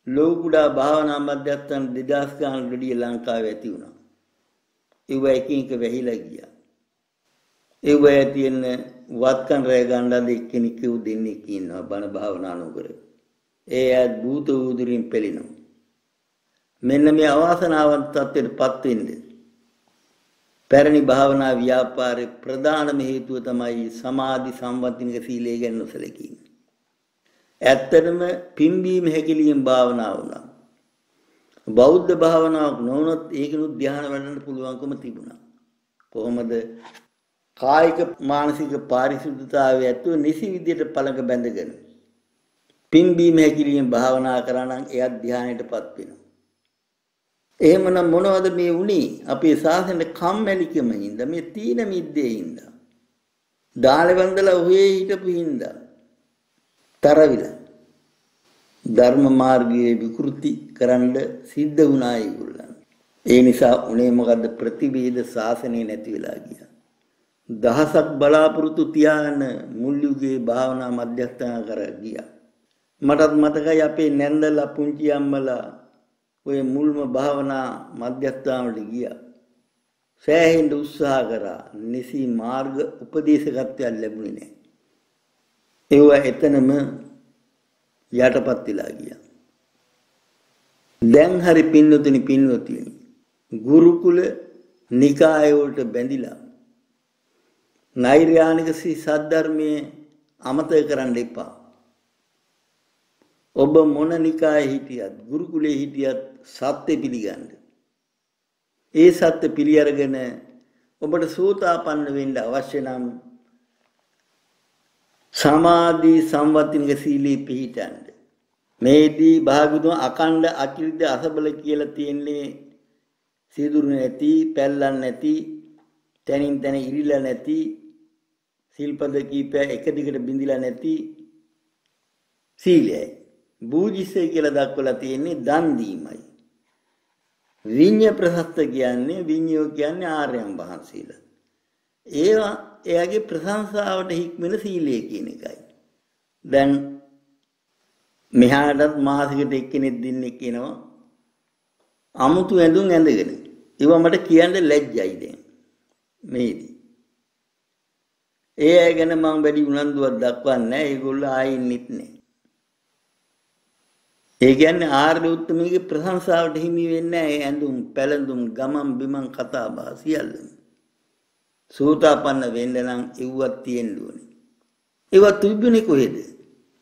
ලෝකුඩා භාවනා මධ්‍යස්ථාන 2000 ගානකට වැඩි ලංකාවේ ඇති වුණා. ඒව එකින් එක වැහිලා ගියා. ඒව තියෙන වත්කන් රැ ගන්නද එක්කෙනෙක් දෙන්නෙක් ඉන්නවා බණ භාවනා නොකර. ඒ අය භූත උදුරින් පෙළෙනවා. මෙන්න මේ අවාසනාවන්ත තත්ත්වයටපත් වෙන්නේ පැරණි භාවනා ව්‍යාපාරේ ප්‍රධානම හේතුව තමයි සමාධි සම්පත්තිනික සීලය ගැන නොසලකීම. ඇත්තටම පිම්බීම හැකිලියෙන් භාවනා වුණා. බෞද්ධ භාවනාවක් නොවුනොත් ඒකනොත් ධ්‍යාන වඩන්න පුළුවන්කම තිබුණා. කොහොමද? කායික මානසික පාරිශුද්ධතාවය ඇතුව නිසි විදියට පළඟ බැඳගෙන පිම්බීම හැකිලියෙන් භාවනා කරා නම් එයත් ධ්‍යානයටපත් වෙනවා. එහෙමනම් මොනවද මේ උනේ? අපේ සාසනේ කම්මැලිකම හින්දා, මේ තීන මිද්දේ හින්දා, දාලේ වන්දලා ඔහේ හිටපු හින්දා තරවිලා ධර්ම මාර්ගයේ විකෘති කරන්න සිද්ධ වුණා ඒගොල්ලන්. ඒ නිසා උනේ මොකද්ද? ප්‍රතිවේද ශාසනය නැති වෙලා ගියා. දහසක් බලාපොරොත්තු තියාගෙන මුල් යුගයේ භාවනා මධ්‍යස්ථාන කර ගියා. මටත් මතකයි අපේ නැන්දලා පුංචි අම්මලා ඔය මුල්ම භාවනා මධ්‍යස්ථානවලට ගියා. සෑහෙන්න උත්සාහ කරා. නිසි මාර්ග උපදේශකත්වයක් ලැබුණේ නැහැ. ඒව එතනම යටපත් වෙලා ගියා. දැන් හරි පින්වතුනි ගුරුකුල නිකාය වලට බැඳිලා නෛර්යානික සද්ධර්මයේ අමතක කරන්න එපා. ඔබ මොන නිකායේ හිටියත් ගුරුකුලේ හිටියත් සත්‍ය පිළිගන්න. ඒ සත්‍ය පිළි අරගෙන ඔබට සෝතාපන්න වෙන්න අවශ්‍ය නම් සමාධි සම්වත්තිනික සීලී පිහිටන්න. මේදී භාගතුන් අකණ්ඩ අකිරිද අසබල කියලා තියෙන්නේ සීදුරු නැති, පැල්ලන් නැති, තනින් තන ඉරිලා නැති, සිල්පද කීපය එක දිගට බිඳිලා නැති සීලයයි. බූජිසය කියලා දක්වලා තියෙන්නේ දන් දීමයි. විඤ්ඤා ප්‍රසස්ත කියන්නේ විඤ්ඤෝ කියන්නේ ආර්යයන් වහන්සේලා. ඒවා එයාගේ ප්‍රශංසාවට හික්මෙන සීලය කියන එකයි. දැන් මෙහාටත් මාසිකට එක්කෙනෙක් දින්නෙක් කියනවා අමුතු ඇඳුම් ඇඳගෙන. ඒවා මට කියන්න ලැජ්ජයි දැන් මේදී. ඒ අය ගැන මම වැඩි උනන්දුවක් දක්වන්නේ නැහැ. ඒගොල්ලෝ ආයෙන්නෙත් නැහැ. ඒ කියන්නේ ආර්ය උත්තමයේ ප්‍රශංසාවට හිමි වෙන්නේ නැහැ. ඇඳුම්, පැළඳුම්, ගමන් බිමන් කතා බහ සියල්ලම. සෝතාපන්න වෙන්න නම් ඒවත් තියෙන්න ඕනේ. ඒවත් තිබුණේ කොහෙද?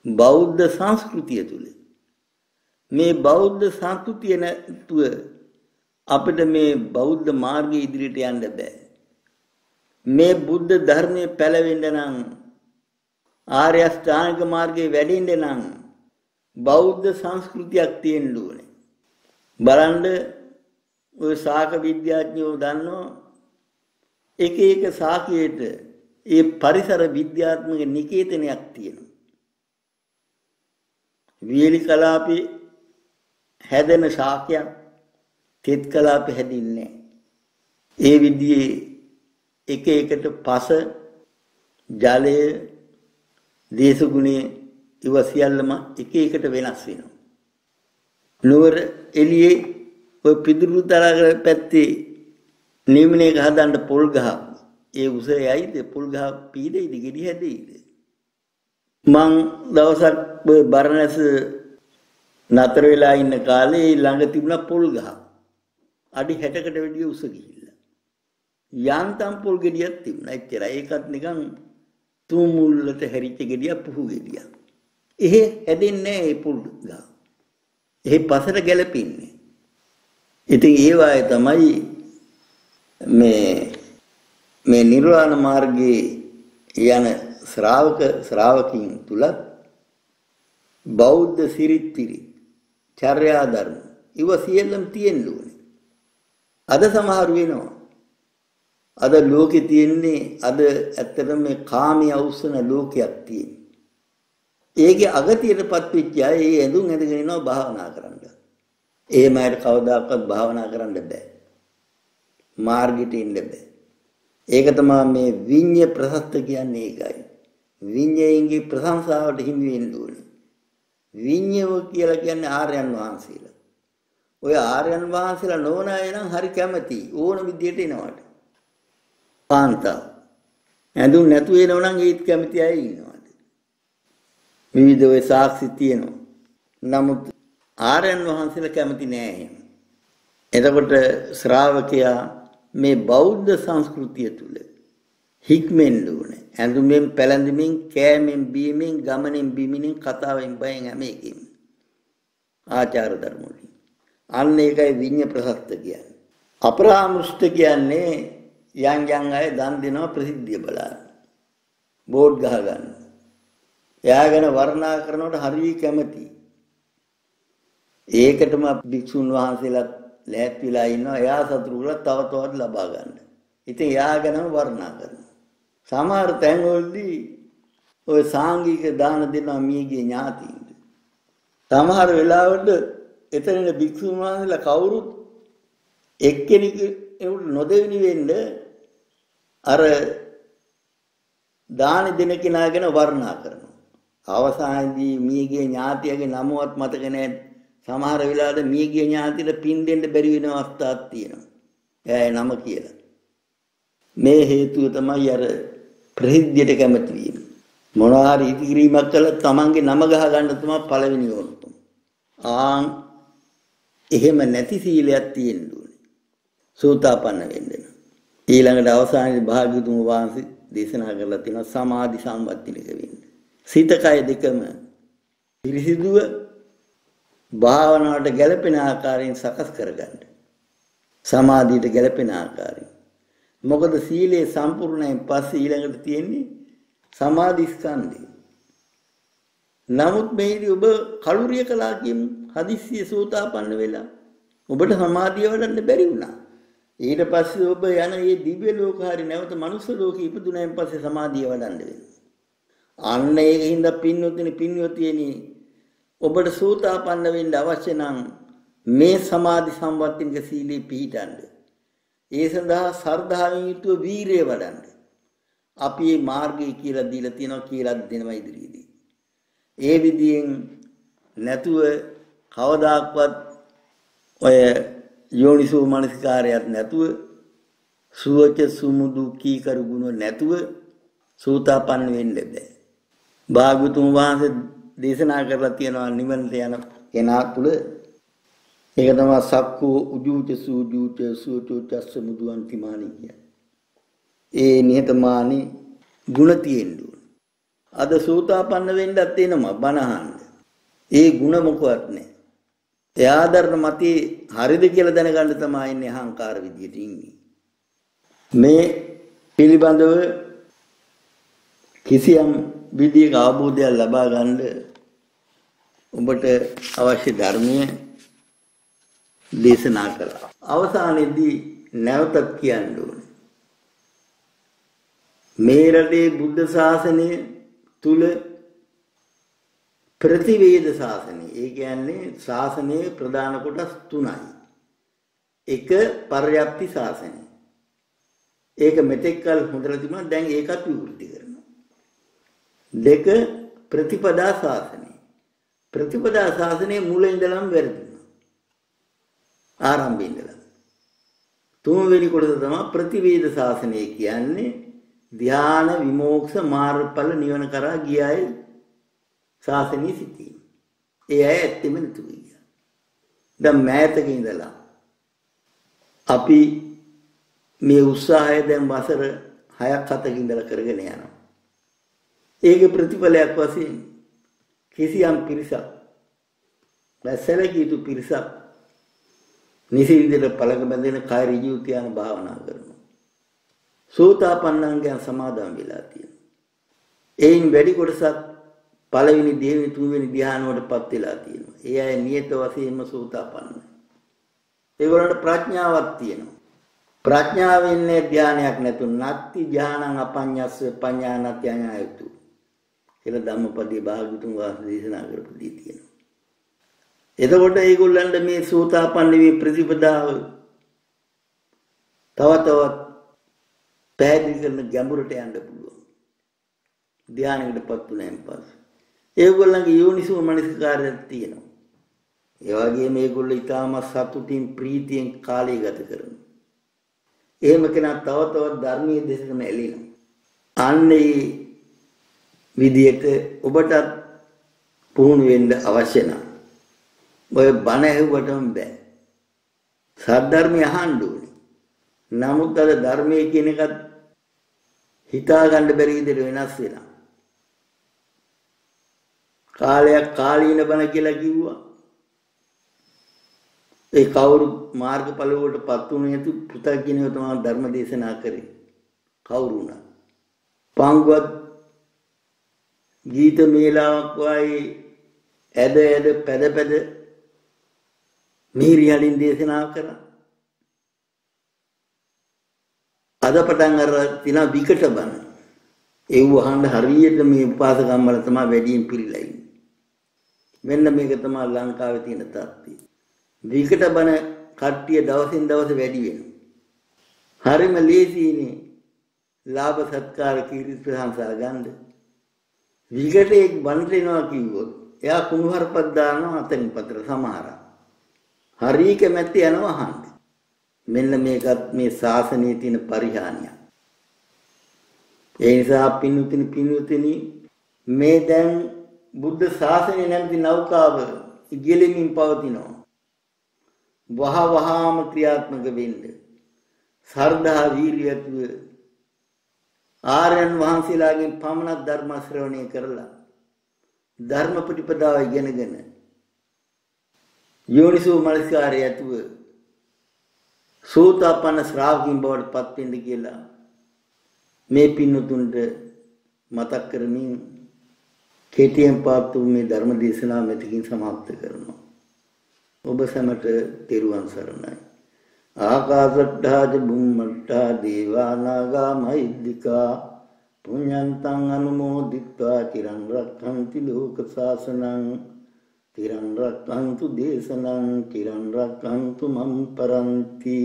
බෞද්ධ සංස්කෘතිය තුල. මේ බෞද්ධ සංස්කෘතිය නැතුව අපිට මේ බෞද්ධ මාර්ගයේ ඉදිරියට යන්න බෑ. මේ බුද්ධ ධර්මයේ පැලවෙන්න නම් ආර්ය අෂ්ටාංගික මාර්ගයේ වැඩෙන්න නම් බෞද්ධ සංස්කෘතියක් තියෙන්න ඕනේ. බලන්න ඔය ශාක විද්‍යාඥයෝ දන්නවා එක එක ශාකයට ඒ පරිසර විද්‍යාත්මක නිකේතනයක් තියෙනවා. වියලි කලාපේ හැදෙන ශාකයක් තෙත් කලාපේ හැදින්නේ නැහැ. ඒ විදිහේ එක එකට පස ජලය දේශගුණයේ ඉව සියල්ලම එක එකට වෙනස් වෙනවා. නුවර එළියේ ඔය පිදුරු තරග පැත්තේ නිමිනේක හදන්න පොල් ගහ ඒ උසයයිද පොල් ගහ පීඩෙයිද ගෙඩි හැදෙයිද? මං දවසක් බරණැස නතර වෙලා ඉන්න කාලේ ළඟ තිබුණා පොල් ගහ. අඩි 60කට වැඩිය උස ගිහිල්ලා. යාන්තම් පොල් ගෙඩියක් තිබුණා. එච්චරයි. ඒකත් නිකන් තුමුල්ලට හැරිච්ච ගෙඩියක් පුහු ගෙඩියක්. එහෙ හැදෙන්නේ නැහැ මේ පොල් ගහ. එහෙ පසට ගැලපෙන්නේ. ඉතින් ඒ වායේ තමයි මේ නිර්වාණ මාර්ගයේ යන ශ්‍රාවකින් තුලත් බෞද්ධ සිරිත්තිරි චර්යා ධර්ම ඉව සියල්ලම තියෙන්න ඕනේ. අද සමහර වෙනවා. අද ලෝකේ තියෙන්නේ අද ඇත්තටම මේ කාමයේ අවුස්සන ලෝකයක් තියෙනවා. ඒකේ අගතියටපත් වෙච්ච අය ඒ ඇඳුම් ඇඳගෙන ඉනවා භාවනා කරන්න. එහෙම අයට කවදාකවත් භාවනා කරන්න බෑ. මාර්ගයට එන්න බෑ. ඒක තමයි මේ විඤ්ඤා ප්‍රසස්ත කියන්නේ ඒකයි. විඤ්ඤායින්ගේ ප්‍රශංසාවට හිමි වෙන්න ඕනේ. විඤ්ඤාව කියලා කියන්නේ ආර්යයන් වහන්සේලා. ඔය ආර්යයන් වහන්සේලා නොවන අය නම් හරි කැමති ඕන විදියට එනවට. කාන්තාව. ඇඳුම් නැතුව එනව නම් ඒත් කැමති අය ඉන්නවාද? විවිධ ඔය සාක්ෂි තියෙනවා. නමුත් ආර්යයන් වහන්සේලා කැමති නෑ එහෙම. එතකොට ශ්‍රාවකයා මේ බෞද්ධ සංස්කෘතිය තුල හික්මෙන්න ඕනේ. ඇඳුමෙන් පැළඳුමින් කෑමෙන් බීමෙන් ගමනෙන් බිමිනෙන් කතාවෙන් බයෙන් හැම එකකින් ආචාර ධර්ම වලින්. අන්න ඒකයි විඤ්ඤා ප්‍රසස්ත කියන්නේ. අපරාමෘෂ්ඨ කියන්නේ යම් අය දන් දෙනවා ප්‍රසිද්ධිය බලන්න. බෝඩ් ගහ ගන්න. එයාගෙන වර්ණනා කරනකොට හරිය කැමති. ඒකටම භික්ෂුන් වහන්සේලා ලෑත් වෙලා ඉන්නවා. එයා සතුරු කරලා තව තවත් ලබා ගන්න. ඉතින් එයාගෙනම වර්ණනා කරනවා. සමහර තැන්වලදී ඔය සාංගික දාන දෙනවා මියගේ ඥාතීන්ට. සමහර වෙලාවට එතන භික්ෂුන් වහන්සේලා කවුරුත් එක්කෙනෙක් නොදෙවිනි වෙන්න අර දාන දෙන කෙනා ගැන වර්ණනා කරනවා. අවසානයේදී මියගේ ඥාතියගේ නමවත් මතක නැහැ. සමහර වෙලාවට මියගේ ඥාතියට පින් දෙන්න බැරි වෙන අවස්ථාවක් තියෙනවා. එයාගේ නම කියලා. මේ හේතුව තමයි අර ප්‍රසිද්ධියට කැමති වීම. මොනවා හරි ඉදිරිමක් කළා තමන්ගේ නම ගහ ගන්න තමයි පළවෙනි ඕනකම. එහෙම නැති සීලයක් තියෙන්න ඕනේ. සෝතාපන්න වෙන්න. ඊළඟට අවසානයේ භාග්‍යතුන් වහන්සේ දේශනා කරලා තියෙනවා සමාධි සම්පත්තියක වෙන්න. සිත කය දෙකම පිරිසිදුව භාවනාවට ගැලපෙන ආකාරයෙන් සකස් කරගන්න. සමාධියට ගැලපෙන ආකාරයෙන්. මොකද සීලේ සම්පූර්ණයෙන් පස්සේ ඊළඟට තියෙන්නේ සමාධි ස්කන්ධය. නමුත් මේදී ඔබ කලුරිය කළා කියමු හදිස්සිය සෝතාපන්න වෙලා ඔබට සමාධිය වඩන්න බැරි වුණා. ඊට පස්සේ ඔබ යන මේ දිව්‍ය ලෝක හරි නැවත මනුස්ස ලෝකෙ ඉපදුණාන් පස්සේ සමාධිය වඩන්න වෙනවා. අන්න ඒකින්ද පින්වත්නි ඔබට සෝතාපන්න වෙන්න අවශ්‍ය නම් මේ සමාධි සම්පත්තිනික සීලේ පිහිටන්න. ඒ සඳහා ශ්‍රද්ධාවෙන් යුතුව වීරිය වඩන්න. අපි මේ මාර්ගය කියලා දීලා තියෙනවා කියලා දෙනවා ඉදිරියේදී. ඒ විදියෙන් නැතුව කවදාක්වත් ඔය යෝනිසෝ මනසිකාරයක් නැතුව සුවච සුමුදු කීකරු ගුණ නැතුව සෝතාපන්න වෙන්න බෑ. භාග්‍යවතුන් වහන්සේ දේශනා කරලා තියෙනවා නිවනට යන කෙනා තුළ ඒක තමයි සක්කෝ උජූච සූජූච සූචෝචස්ස මුදුන්තිමානි කියන්නේ. ඒ නිහතමානී ගුණ තියෙන්න ඕන. අද සෝතාපන්න වෙන්නත් එනවා බණහන්න. ඒ ගුණ මොකවත් නැහැ. ඒ ආදරණ මතේ හරිද කියලා දැනගන්න තමයි ඉන්නේ අහංකාර විදියට ඉන්නේ. මේ පිළිබඳව කිසියම් විදියක අවබෝධයක් ලබා ගන්න ඔබට අවශ්‍ය ධර්මයේ දේශනා කළා. අවසානයේදී නැවතත් කියන්න ඕනේ. මේ රටේ බුද්ධ ශාසනය තුල ප්‍රතිවේද ශාසනය. ඒ කියන්නේ ශාසනයේ ප්‍රධාන කොටස් තුනයි. එක පර්යාප්ති ශාසනය. ඒක මෙතෙක් කල හොඳට තිබුණා, දැන් ඒකත් විවෘති කරනවා. දෙක ප්‍රතිපදා ශාසනය. ප්‍රතිපදා ශාසනයේ මුල ඉඳලම වැරදුනා. ආරම්භයේ ඉඳලා. තුන්වෙනි කොටස තමයි ප්‍රතිවේද ශාසනය කියන්නේ ධ්‍යාන විමෝක්ෂ මාර්ගඵල නිවන කරා ගියයි ශාසනීය සිටීම. ඒ අය ඇත්තෙම නතු ගියා. දැන් මෑතක ඉඳලා අපි මේ උත්සාහය දැන් වසර 6ක් 7ක ඉඳලා කරගෙන යනවා. ඒකේ ප්‍රතිඵලයක් වශයෙන් කිසියම් පිරිසක් වැසලකී යුතු පිරිසක් නිසි විදිහට පළක බැඳෙන කය ඍජුව තියාන භාවනා කරනවා. සෝතාපන්නයන් සමාදම් වෙලා තියෙනවා. එයින් වැඩි කොටසක් පළවෙනි දෙවෙනි තුන්වෙනි ධ්‍යාන වලටපත් වෙලා තියෙනවා. ඒ අය නියත වශයෙන්ම සෝතාපන්නයි. ඒගොල්ලන්ට ප්‍රඥාවක් තියෙනවා. ප්‍රඥාවෙන් ධ්‍යානයක් නැතුව නත්ති ධ්‍යානං අපඤ්ඤස්ස පඤ්ඤානත්‍ය ඥායතු කියලා ධම්මපදයේ භාගතුන් වහන්සේ දේශනා කරපු දී තියෙනවා. එතකොට ඒගොල්ලන්ට මේ සෝතාපන්න වී ප්‍රතිපදාව තව තවත් පැහැදිලි කරන ගැඹුරට යන්න පුළුවන්. ධ්‍යානෙකටපත් වුණාන් පස්සේ ඒගොල්ලන්ගේ යෝනිසෝ මනසිකාරයක් තියෙනවා. ඒ වගේම මේගොල්ලෝ ඊටාම සතුටින් ප්‍රීතියෙන් කාලය ගත කරනවා. එහෙම කෙනා තව තවත් ධර්මයේ දෙසටම ඇලෙනවා. අන්නේ විදියට ඔබට පුහුණු වෙන්න අවශ්‍ය නම් ඔය බණ ඇහුවටම බෑ. සද්ධර්මය අහන්න ඕනේ. නමුත් අද ධර්මයේ කියන එකත් හිතා ගන්න බැරි විදිහට වෙනස් වෙනවා. කාලයක් කාලීන බණ කියලා කිව්වා. ඒ කවුරු මාර්ගඵල වලටපත් වුණේ නැති පුතග්ජනයෝ තමයි ධර්ම දේශනා කරේ. කවුරු උනා. පංගුවත් ගීත මේලාවක් වගේ ඇද පැද මිහිරියලින් දේශනා කරා. අද පටන් අර තින විකට බණ. ඒව අහන්න හරියට මේ උපාසකම්මල තමයි වැඩියෙන් පිළිලා ඉන්නේ. මෙන්න මේක තමයි ලංකාවේ තියෙන තත්ත්වය. විකට බණ කට්ටිය දවසින් දවස වැඩි වෙනවා. හරිම ලේසියිනේ ලාභ සත්කාර කීර්ති ප්‍රශංසා ගන්න. විකටේ බණට එනවා කිව්වොත් එයා කුණුහරුපක් දානවා අතනින් පතර සමහරක්. හරි කැමැත්ත යනවා අහන්න. මෙන්න මේකත් මේ ශාසනයේ තියෙන පරිහානිය. ඒ නිසා පින්වතුනි මේ දැන් බුද්ධ ශාසනය නැමැති නෞකාව ඉගෙලෙමින් පවතිනවා. වහවහාම ක්‍රියාත්මක වෙන්න. සර්ධා වීර්යයත්ව ආර්යයන් වහන්සේලාගෙන් පමණක් ධර්ම ශ්‍රවණය කරලා ධර්ම ප්‍රතිපදාව ඉගෙනගෙන යෝනිසෝ මනසිකාරය ඇතුව සෝතාපන්න ශ්‍රාවකින් බවට පත් වෙන්න කියලා මේ පින්නතුන්ට මතක් කරමින් කෙටියෙන් පාත්තු මේ ධර්ම දේශනාව මෙතකින් සමාප්ත කරනවා. ඔබ සැමට තෙරුවන් සරණයි. ආකාශට්ඨා බුම්මට්ඨා දේවා නාග මහිද්దికා පුඤ්ඤන්තං අනුමෝදිත්වා චිරන් රක්ඛන්ති ලෝක සාසනං තිරන් රක්ඛන්තු දේශනං තිරන් රක්ඛන්තු මම් පරන්ති.